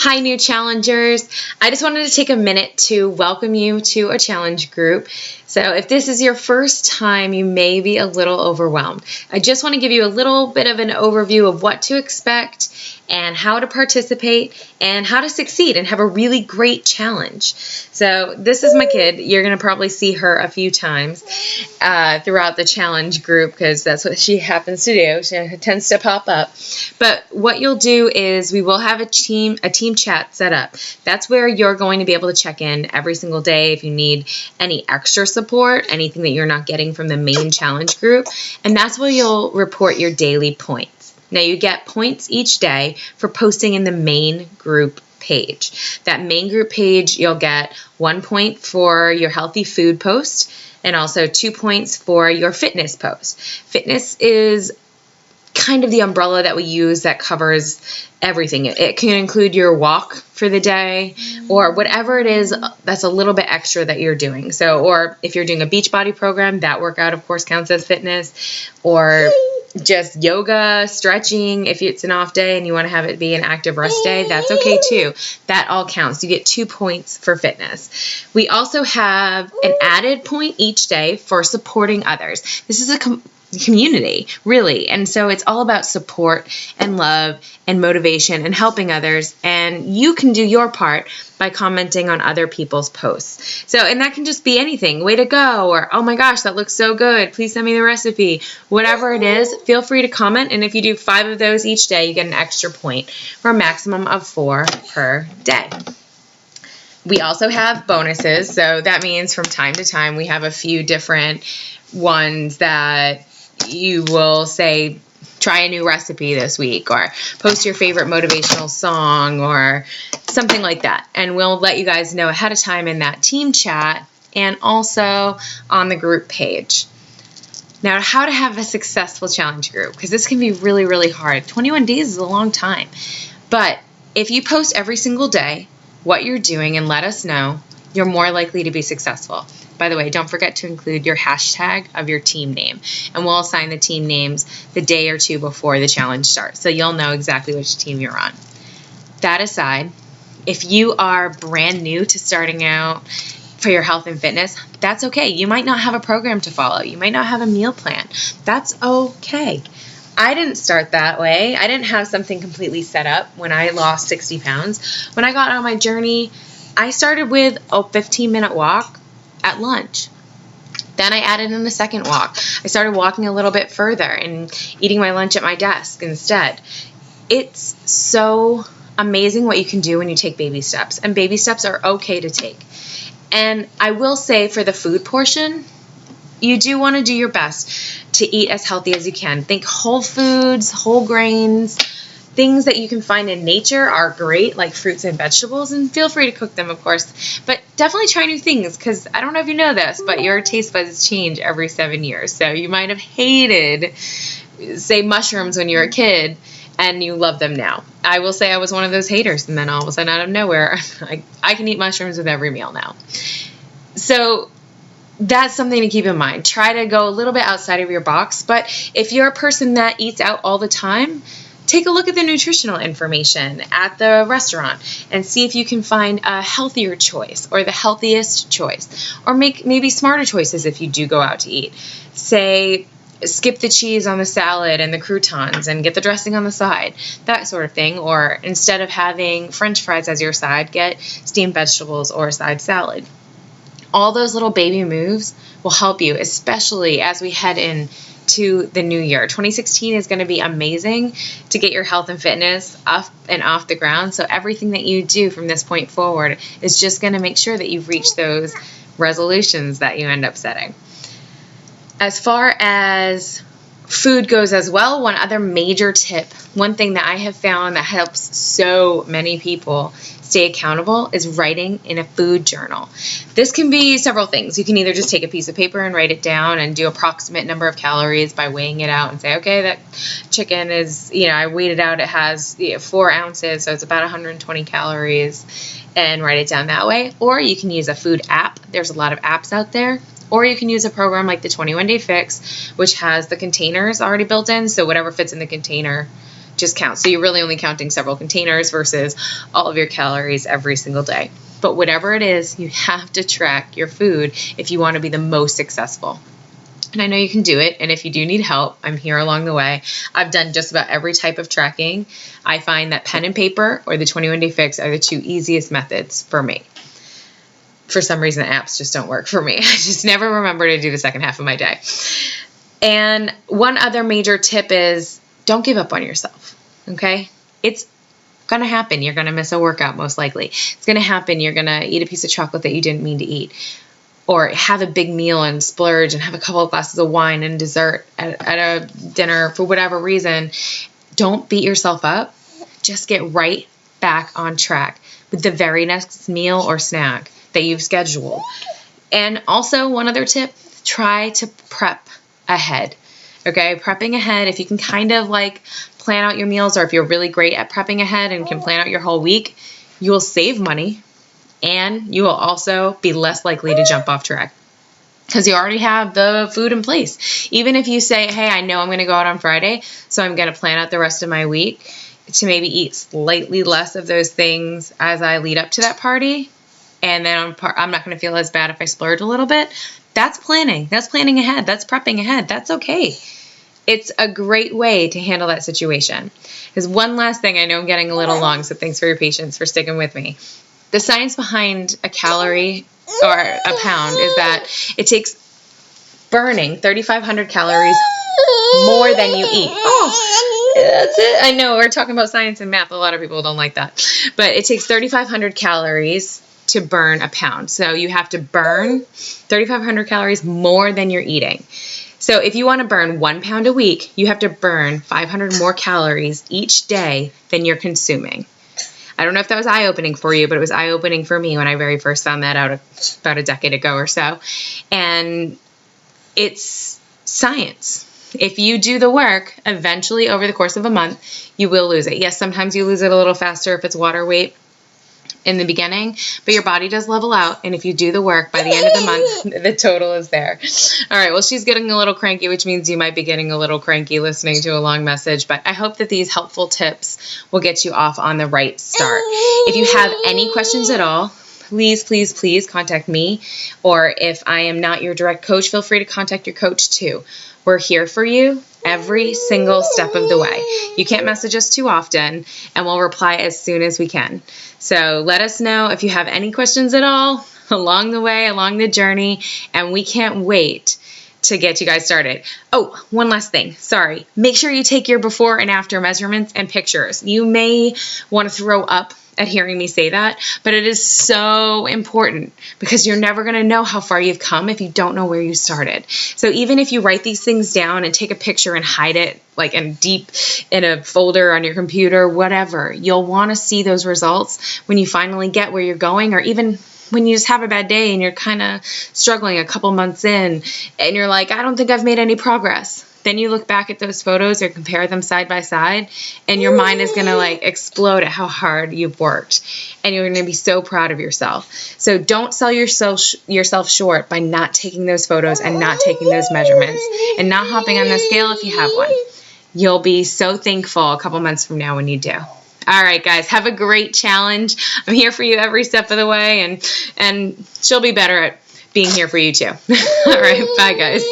Hi, new challengers. I just wanted to take a minute to welcome you to a challenge group. So if this is your first time, you may be a little overwhelmed. I just want to give you a little bit of an overview of what to expect and how to participate and how to succeed and have a really great challenge. So this is my kid. You're going to probably see her a few times throughout the challenge group because that's what she happens to do. She tends to pop up. But what you'll do is we will have a team chat set up. That's where you're going to be able to check in every single day if you need any extra support, anything that you're not getting from the main challenge group. And that's where you'll report your daily points. Now you get points each day for posting in the main group page. That main group page, you'll get 1 point for your healthy food post and also 2 points for your fitness post. Fitness is kind of the umbrella that we use that covers everything. It can include your walk for the day or whatever it is that's a little bit extra that you're doing. So, or if you're doing a Beachbody program, that workout of course counts as fitness, or just yoga, stretching. If it's an off day and you want to have it be an active rest day, that's okay too. That all counts. You get 2 points for fitness. We also have an added point each day for supporting others. This is a community, really. And so it's all about support and love and motivation and helping others. And you can do your part by commenting on other people's posts. So, and that can just be anything. Way to go, or oh my gosh, that looks so good. Please send me the recipe. Whatever it is, feel free to comment. And if you do 5 of those each day, you get an extra point for a maximum of 4 per day. We also have bonuses. So that means from time to time, we have a few different ones that you will say, try a new recipe this week, or post your favorite motivational song, or something like that. And we'll let you guys know ahead of time in that team chat and also on the group page. Now, how to have a successful challenge group, because this can be really, really hard. 21 days is a long time. But if you post every single day what you're doing and let us know, you're more likely to be successful. By the way, don't forget to include your hashtag of your team name, and we'll assign the team names the day or two before the challenge starts, so you'll know exactly which team you're on. That aside, if you are brand new to starting out for your health and fitness, that's okay. You might not have a program to follow. You might not have a meal plan. That's okay. I didn't start that way. I didn't have something completely set up when I lost 60 pounds. When I got on my journey, I started with a 15-minute walk at lunch. Then I added in a second walk. I started walking a little bit further and eating my lunch at my desk instead. It's so amazing what you can do when you take baby steps, and baby steps are okay to take. And I will say for the food portion, you do want to do your best to eat as healthy as you can. Think whole foods, whole grains. Things that you can find in nature are great, like fruits and vegetables, and feel free to cook them, of course. But definitely try new things, because I don't know if you know this, but your taste buds change every 7 years. So you might have hated, say, mushrooms when you were a kid, and you love them now. I will say I was one of those haters, and then all of a sudden, out of nowhere, I can eat mushrooms with every meal now. So that's something to keep in mind. Try to go a little bit outside of your box, but if you're a person that eats out all the time, take a look at the nutritional information at the restaurant and see if you can find a healthier choice or the healthiest choice, or make maybe smarter choices if you do go out to eat. Say, skip the cheese on the salad and the croutons and get the dressing on the side, that sort of thing. Or instead of having French fries as your side, get steamed vegetables or a side salad. All those little baby moves will help you, especially as we head in to the new year. 2016 is going to be amazing to get your health and fitness up and off the ground. So everything that you do from this point forward is just going to make sure that you've reached those resolutions that you end up setting. As far as food goes as well, one other major tip, one thing that I have found that helps so many people stay accountable is writing in a food journal. This can be several things. You can either just take a piece of paper and write it down and do approximate number of calories by weighing it out and say, okay, that chicken is, I weighed it out, it has 4 ounces, so it's about 120 calories, and write it down that way. Or you can use a food app. There's a lot of apps out there. Or you can use a program like the 21 Day Fix, which has the containers already built in, so whatever fits in the container just counts. So you're really only counting several containers versus all of your calories every single day. But whatever it is, you have to track your food if you want to be the most successful. And I know you can do it. And if you do need help, I'm here along the way. I've done just about every type of tracking. I find that pen and paper or the 21-day fix are the two easiest methods for me. For some reason, the apps just don't work for me. I just never remember to do the second half of my day. And one other major tip is don't give up on yourself, okay? It's going to happen. You're going to miss a workout most likely. It's going to happen. You're going to eat a piece of chocolate that you didn't mean to eat. Or have a big meal and splurge and have a couple of glasses of wine and dessert at a dinner for whatever reason. Don't beat yourself up. Just get right back on track with the very next meal or snack that you've scheduled. And also, one other tip, try to prep ahead. Okay, prepping ahead, if you can kind of like plan out your meals, or if you're really great at prepping ahead and can plan out your whole week, you will save money. And you will also be less likely to jump off track because you already have the food in place. Even if you say, hey, I know I'm going to go out on Friday, so I'm going to plan out the rest of my week to maybe eat slightly less of those things as I lead up to that party. And then I'm not going to feel as bad if I splurge a little bit. That's planning. That's planning ahead. That's prepping ahead. That's okay. It's a great way to handle that situation. There's one last thing. I know I'm getting a little long, so thanks for your patience for sticking with me. The science behind a calorie or a pound is that it takes burning 3,500 calories more than you eat. Oh, that's it. I know we're talking about science and math. A lot of people don't like that. But it takes 3,500 calories to burn a pound. So you have to burn 3,500 calories more than you're eating. So if you want to burn 1 pound a week, you have to burn 500 more calories each day than you're consuming. I don't know if that was eye-opening for you, but it was eye-opening for me when I very first found that out about a decade ago or so. And it's science. If you do the work, eventually over the course of a month, you will lose it. Yes, sometimes you lose it a little faster if it's water weight in the beginning, but your body does level out, and if you do the work, by the end of the month, the total is there. All right, well, she's getting a little cranky, which means you might be getting a little cranky listening to a long message, but I hope that these helpful tips will get you off on the right start. If you have any questions at all, please, please, please contact me, or if I am not your direct coach, feel free to contact your coach too. We're here for you every single step of the way. You can't message us too often, and we'll reply as soon as we can. So let us know if you have any questions at all along the way, along the journey, and we can't wait to get you guys started. Oh, one last thing. Sorry. Make sure you take your before and after measurements and pictures. You may want to throw up at hearing me say that, but it is so important because you're never going to know how far you've come if you don't know where you started. So even if you write these things down and take a picture and hide it like in deep in a folder on your computer, whatever, you'll want to see those results when you finally get where you're going, or even when you just have a bad day and you're kind of struggling a couple months in and you're like, I don't think I've made any progress. Then you look back at those photos or compare them side by side, and your mind is going to like explode at how hard you've worked, and you're going to be so proud of yourself. So don't sell yourself short by not taking those photos and not taking those measurements and not hopping on the scale if you have one. You'll be so thankful a couple months from now when you do. All right, guys, have a great challenge. I'm here for you every step of the way, and she'll be better at being here for you too. All right, bye, guys.